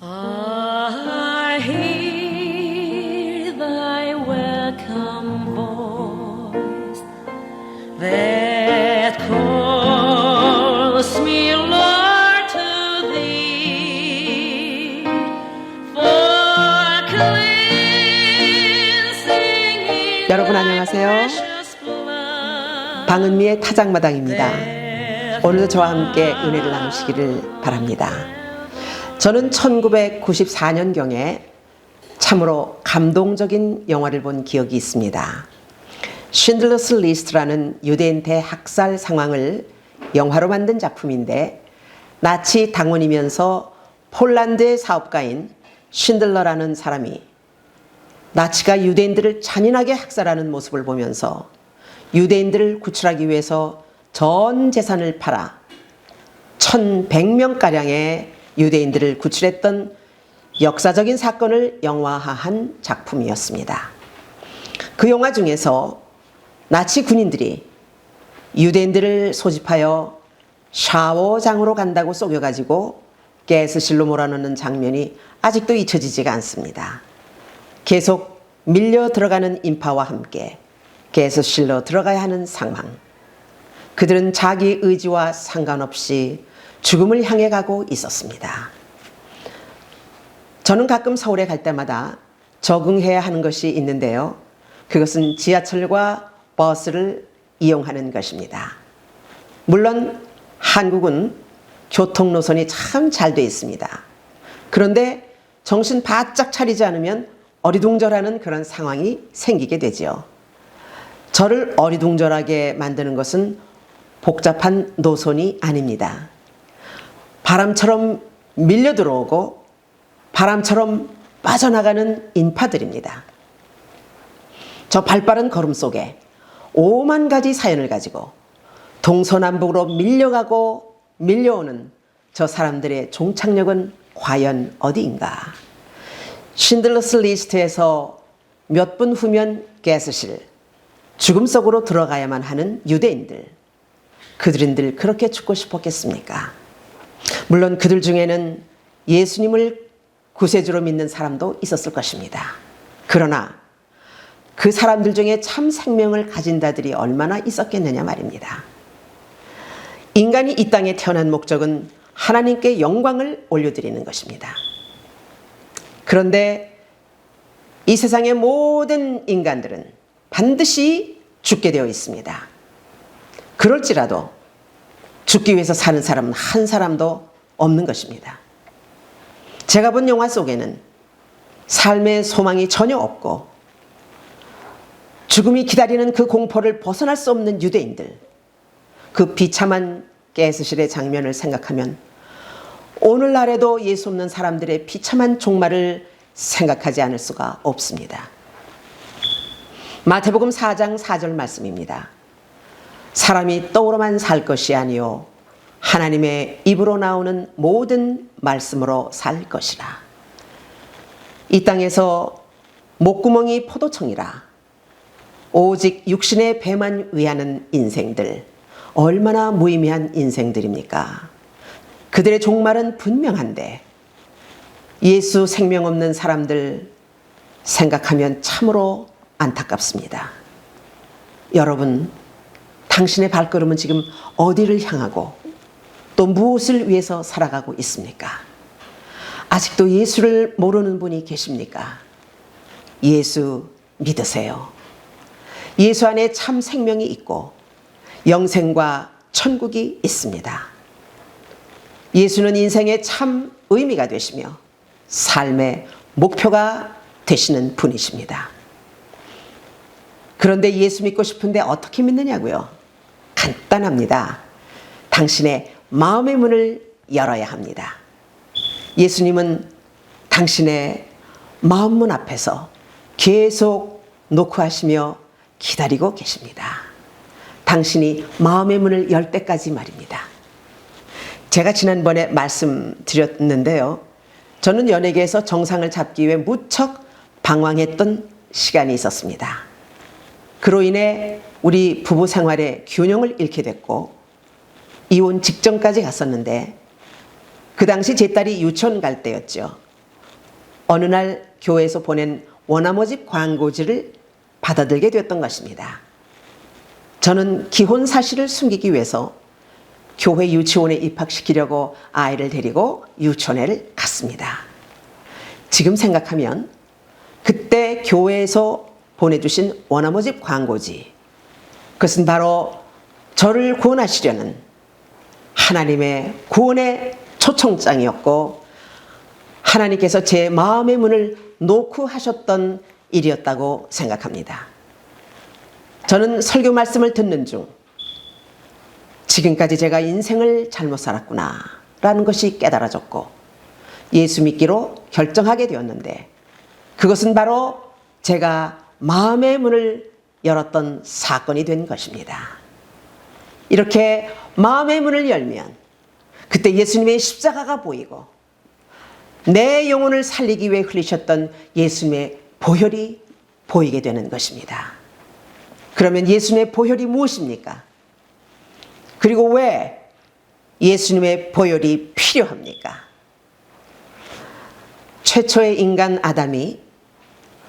I hear thy welcome voice that calls me, Lord, to thee, for cleansing 여러분 안녕하세요. precious blood. 방은미의 타작마당입니다. 오늘도 저와 함께 은혜를 나누시기를 바랍니다. 저는 1994년경에 참으로 감동적인 영화를 본 기억이 있습니다. 쉰들러스 리스트라는 유대인 대학살 상황을 영화로 만든 작품인데, 나치 당원이면서 폴란드의 사업가인 쉰들러라는 사람이 나치가 유대인들을 잔인하게 학살하는 모습을 보면서 유대인들을 구출하기 위해서 전 재산을 팔아 1100명가량의 유대인들을 구출했던 역사적인 사건을 영화화한 작품이었습니다. 그 영화 중에서 나치 군인들이 유대인들을 소집하여 샤워장으로 간다고 속여가지고 가스실로 몰아넣는 장면이 아직도 잊혀지지가 않습니다. 계속 밀려 들어가는 인파와 함께 가스실로 들어가야 하는 상황. 그들은 자기 의지와 상관없이 죽음을 향해 가고 있었습니다. 저는 가끔 서울에 갈 때마다 적응해야 하는 것이 있는데요. 그것은 지하철과 버스를 이용하는 것입니다. 물론 한국은 교통 노선이 참 잘 되어 있습니다. 그런데 정신 바짝 차리지 않으면 어리둥절하는 그런 상황이 생기게 되죠. 저를 어리둥절하게 만드는 것은 복잡한 노선이 아닙니다. 바람처럼 밀려 들어오고 바람처럼 빠져나가는 인파들입니다. 저 발빠른 걸음 속에 5만 가지 사연을 가지고 동서남북으로 밀려가고 밀려오는 저 사람들의 종착역은 과연 어디인가? 쉰들러스 리스트에서 몇 분 후면 가스실, 죽음 속으로 들어가야만 하는 유대인들. 그들인들 그렇게 죽고 싶었겠습니까? 물론 그들 중에는 예수님을 구세주로 믿는 사람도 있었을 것입니다. 그러나 그 사람들 중에 참 생명을 가진 자들이 얼마나 있었겠느냐 말입니다. 인간이 이 땅에 태어난 목적은 하나님께 영광을 올려드리는 것입니다. 그런데 이 세상의 모든 인간들은 반드시 죽게 되어 있습니다. 그럴지라도 죽기 위해서 사는 사람은 한 사람도 없는 것입니다. 제가 본 영화 속에는 삶의 소망이 전혀 없고 죽음이 기다리는 그 공포를 벗어날 수 없는 유대인들, 그 비참한 가스실의 장면을 생각하면 오늘날에도 예수 없는 사람들의 비참한 종말을 생각하지 않을 수가 없습니다. 마태복음 4장 4절 말씀입니다. 사람이 떡으로만 살 것이 아니요 하나님의 입으로 나오는 모든 말씀으로 살 것이라. 이 땅에서 목구멍이 포도청이라 오직 육신의 배만 위하는 인생들, 얼마나 무의미한 인생들입니까? 그들의 종말은 분명한데 예수 생명 없는 사람들 생각하면 참으로 안타깝습니다. 여러분, 당신의 발걸음은 지금 어디를 향하고 또 무엇을 위해서 살아가고 있습니까? 아직도 예수를 모르는 분이 계십니까? 예수 믿으세요. 예수 안에 참 생명이 있고 영생과 천국이 있습니다. 예수는 인생의 참 의미가 되시며 삶의 목표가 되시는 분이십니다. 그런데 예수 믿고 싶은데 어떻게 믿느냐고요? 간단합니다. 당신의 마음의 문을 열어야 합니다. 예수님은 당신의 마음 문 앞에서 계속 노크하시며 기다리고 계십니다. 당신이 마음의 문을 열 때까지 말입니다. 제가 지난번에 말씀드렸는데요. 저는 연예계에서 정상을 잡기 위해 무척 방황했던 시간이 있었습니다. 그로 인해 우리 부부 생활의 균형을 잃게 됐고 이혼 직전까지 갔었는데 그 당시 제 딸이 유치원 갈 때였죠. 어느 날 교회에서 보낸 원화모집 광고지를 받아들게 되었던 것입니다. 저는 기혼 사실을 숨기기 위해서 교회 유치원에 입학시키려고 아이를 데리고 유치원에 갔습니다. 지금 생각하면 그때 교회에서 보내주신 원화모집 광고지, 그것은 바로 저를 구원하시려는 하나님의 구원의 초청장이었고 하나님께서 제 마음의 문을 놓고 하셨던 일이었다고 생각합니다. 저는 설교 말씀을 듣는 중 지금까지 제가 인생을 잘못 살았구나 라는 것이 깨달아졌고 예수 믿기로 결정하게 되었는데 그것은 바로 제가 마음의 문을 열었던 사건이 된 것입니다. 이렇게 마음의 문을 열면 그때 예수님의 십자가가 보이고 내 영혼을 살리기 위해 흘리셨던 예수님의 보혈이 보이게 되는 것입니다. 그러면 예수님의 보혈이 무엇입니까? 그리고 왜 예수님의 보혈이 필요합니까? 최초의 인간 아담이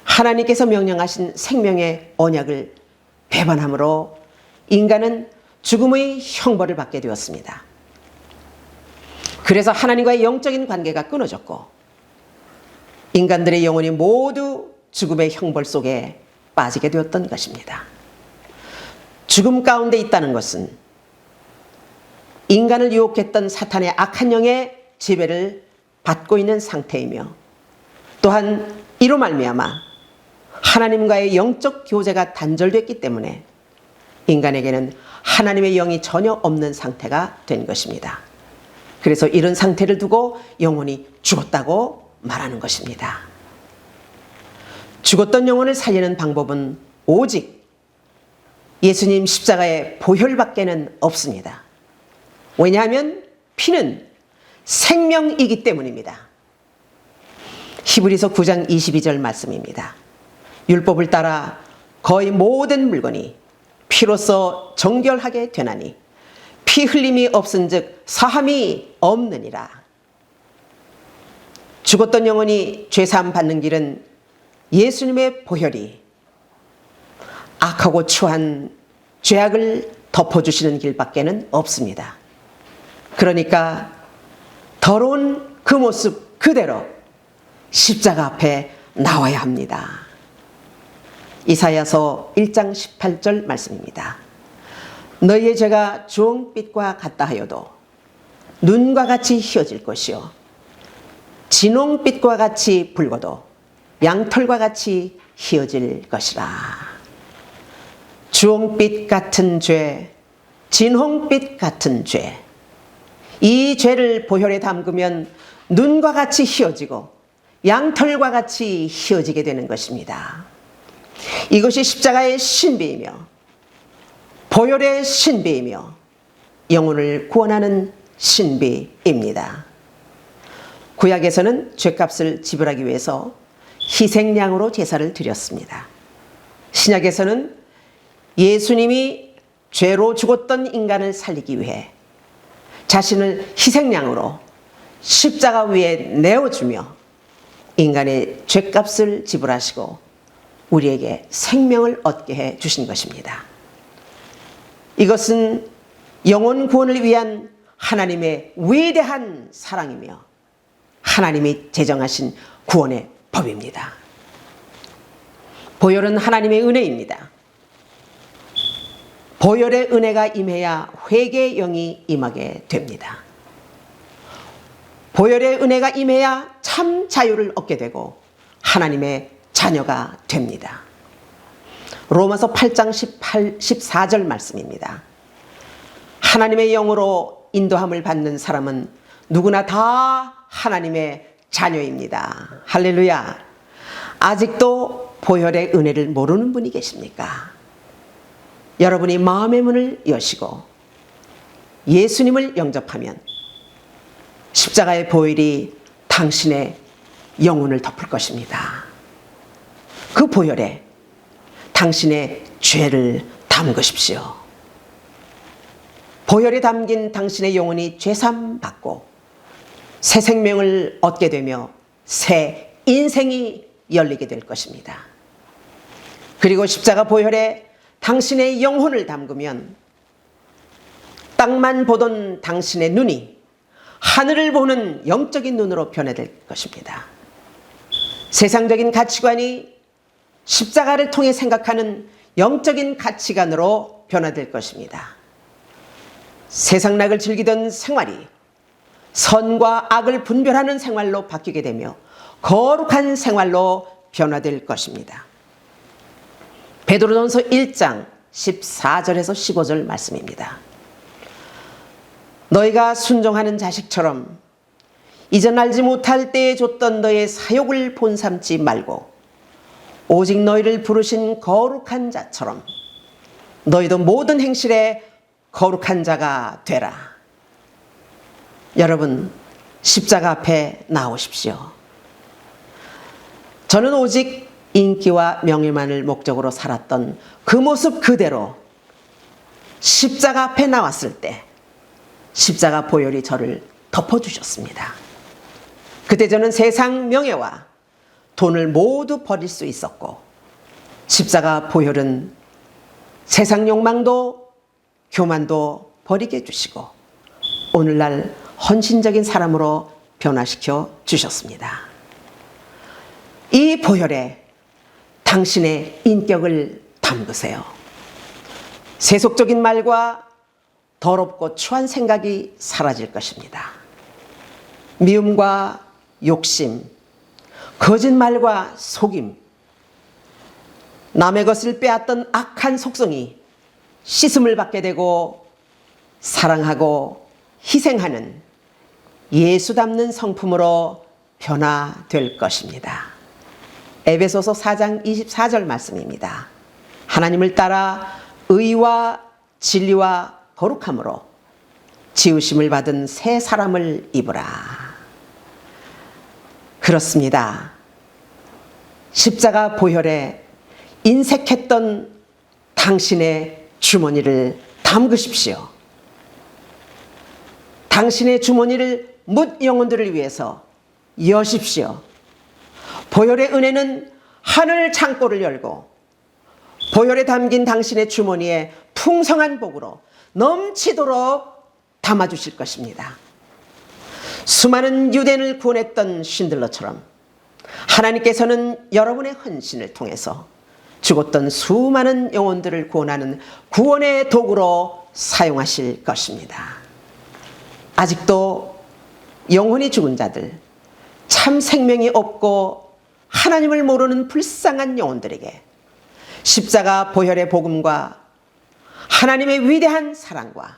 하나님께서 명령하신 생명의 언약을 배반함으로 인간은 죽음의 형벌을 받게 되었습니다. 그래서 하나님과의 영적인 관계가 끊어졌고 인간들의 영혼이 모두 죽음의 형벌 속에 빠지게 되었던 것입니다. 죽음 가운데 있다는 것은 인간을 유혹했던 사탄의 악한 영의 지배를 받고 있는 상태이며 또한 이로 말미암아 하나님과의 영적 교제가 단절됐기 때문에 인간에게는 하나님의 영이 전혀 없는 상태가 된 것입니다. 그래서 이런 상태를 두고 영혼이 죽었다고 말하는 것입니다. 죽었던 영혼을 살리는 방법은 오직 예수님 십자가의 보혈밖에는 없습니다. 왜냐하면 피는 생명이기 때문입니다. 히브리서 9장 22절 말씀입니다. 율법을 따라 거의 모든 물건이 피로써 정결하게 되나니 피 흘림이 없은즉 사함이 없느니라. 죽었던 영혼이 죄사함 받는 길은 예수님의 보혈이 악하고 추한 죄악을 덮어주시는 길밖에는 없습니다. 그러니까 더러운 그 모습 그대로 십자가 앞에 나와야 합니다. 이사야서 1장 18절 말씀입니다. 너희의 죄가 주홍빛과 같다 하여도 눈과 같이 희어질 것이요 진홍빛과 같이 붉어도 양털과 같이 희어질 것이라. 주홍빛 같은 죄, 진홍빛 같은 죄, 이 죄를 보혈에 담그면 눈과 같이 희어지고 양털과 같이 희어지게 되는 것입니다. 이것이 십자가의 신비이며 보혈의 신비이며 영혼을 구원하는 신비입니다. 구약에서는 죄값을 지불하기 위해서 희생양으로 제사를 드렸습니다. 신약에서는 예수님이 죄로 죽었던 인간을 살리기 위해 자신을 희생양으로 십자가 위에 내어주며 인간의 죄값을 지불하시고 우리에게 생명을 얻게 해 주신 것입니다. 이것은 영혼 구원을 위한 하나님의 위대한 사랑이며 하나님이 제정하신 구원의 법입니다. 보혈은 하나님의 은혜입니다. 보혈의 은혜가 임해야 회개의 영이 임하게 됩니다. 보혈의 은혜가 임해야 참 자유를 얻게 되고 하나님의 자녀가 됩니다. 로마서 8장 14절 말씀입니다. 하나님의 영으로 인도함을 받는 사람은 누구나 다 하나님의 자녀입니다. 할렐루야. 아직도 보혈의 은혜를 모르는 분이 계십니까? 여러분이 마음의 문을 여시고 예수님을 영접하면 십자가의 보혈이 당신의 영혼을 덮을 것입니다. 그 보혈에 당신의 죄를 담그십시오. 보혈에 담긴 당신의 영혼이 죄사함 받고 새 생명을 얻게 되며 새 인생이 열리게 될 것입니다. 그리고 십자가 보혈에 당신의 영혼을 담그면 땅만 보던 당신의 눈이 하늘을 보는 영적인 눈으로 변화될 것입니다. 세상적인 가치관이 십자가를 통해 생각하는 영적인 가치관으로 변화될 것입니다. 세상락을 즐기던 생활이 선과 악을 분별하는 생활로 바뀌게 되며 거룩한 생활로 변화될 것입니다. 베드로전서 1장 14절에서 15절 말씀입니다. 너희가 순종하는 자식처럼 이전 알지 못할 때에 줬던 너의 사욕을 본삼지 말고 오직 너희를 부르신 거룩한 자처럼 너희도 모든 행실에 거룩한 자가 되라. 여러분, 십자가 앞에 나오십시오. 저는 오직 인기와 명예만을 목적으로 살았던 그 모습 그대로 십자가 앞에 나왔을 때 십자가 보혈이 저를 덮어주셨습니다. 그때 저는 세상 명예와 돈을 모두 버릴 수 있었고 십자가 보혈은 세상 욕망도 교만도 버리게 해주시고 오늘날 헌신적인 사람으로 변화시켜 주셨습니다. 이 보혈에 당신의 인격을 담그세요. 세속적인 말과 더럽고 추한 생각이 사라질 것입니다. 미움과 욕심, 거짓말과 속임, 남의 것을 빼앗던 악한 속성이 씻음을 받게 되고 사랑하고 희생하는 예수 닮는 성품으로 변화될 것입니다. 에베소서 4장 24절 말씀입니다. 하나님을 따라 의와 진리와 거룩함으로 지으심을 받은 새 사람을 입으라. 그렇습니다. 십자가 보혈에 인색했던 당신의 주머니를 담그십시오. 당신의 주머니를 뭇 영혼들을 위해서 여십시오. 보혈의 은혜는 하늘 창고를 열고 보혈에 담긴 당신의 주머니에 풍성한 복으로 넘치도록 담아주실 것입니다. 수많은 유대인을 구원했던 신들러처럼 하나님께서는 여러분의 헌신을 통해서 죽었던 수많은 영혼들을 구원하는 구원의 도구로 사용하실 것입니다. 아직도 영혼이 죽은 자들, 참 생명이 없고 하나님을 모르는 불쌍한 영혼들에게 십자가 보혈의 복음과 하나님의 위대한 사랑과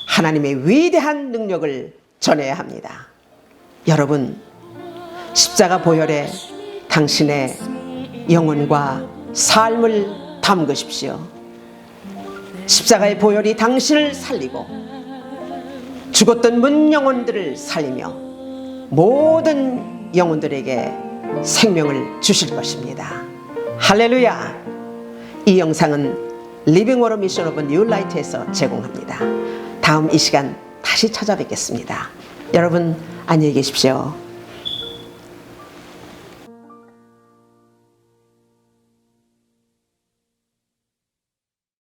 하나님의 위대한 능력을 전해야 합니다. 여러분, 십자가 보혈에 당신의 영혼과 삶을 담그십시오. 십자가의 보혈이 당신을 살리고 죽었던 문 영혼들을 살리며 모든 영혼들에게 생명을 주실 것입니다. 할렐루야! 이 영상은 리빙 워터 미션 오브 뉴 라이트에서 제공합니다. 다음 이 시간 다시 찾아뵙겠습니다. 여러분 안녕히 계십시오.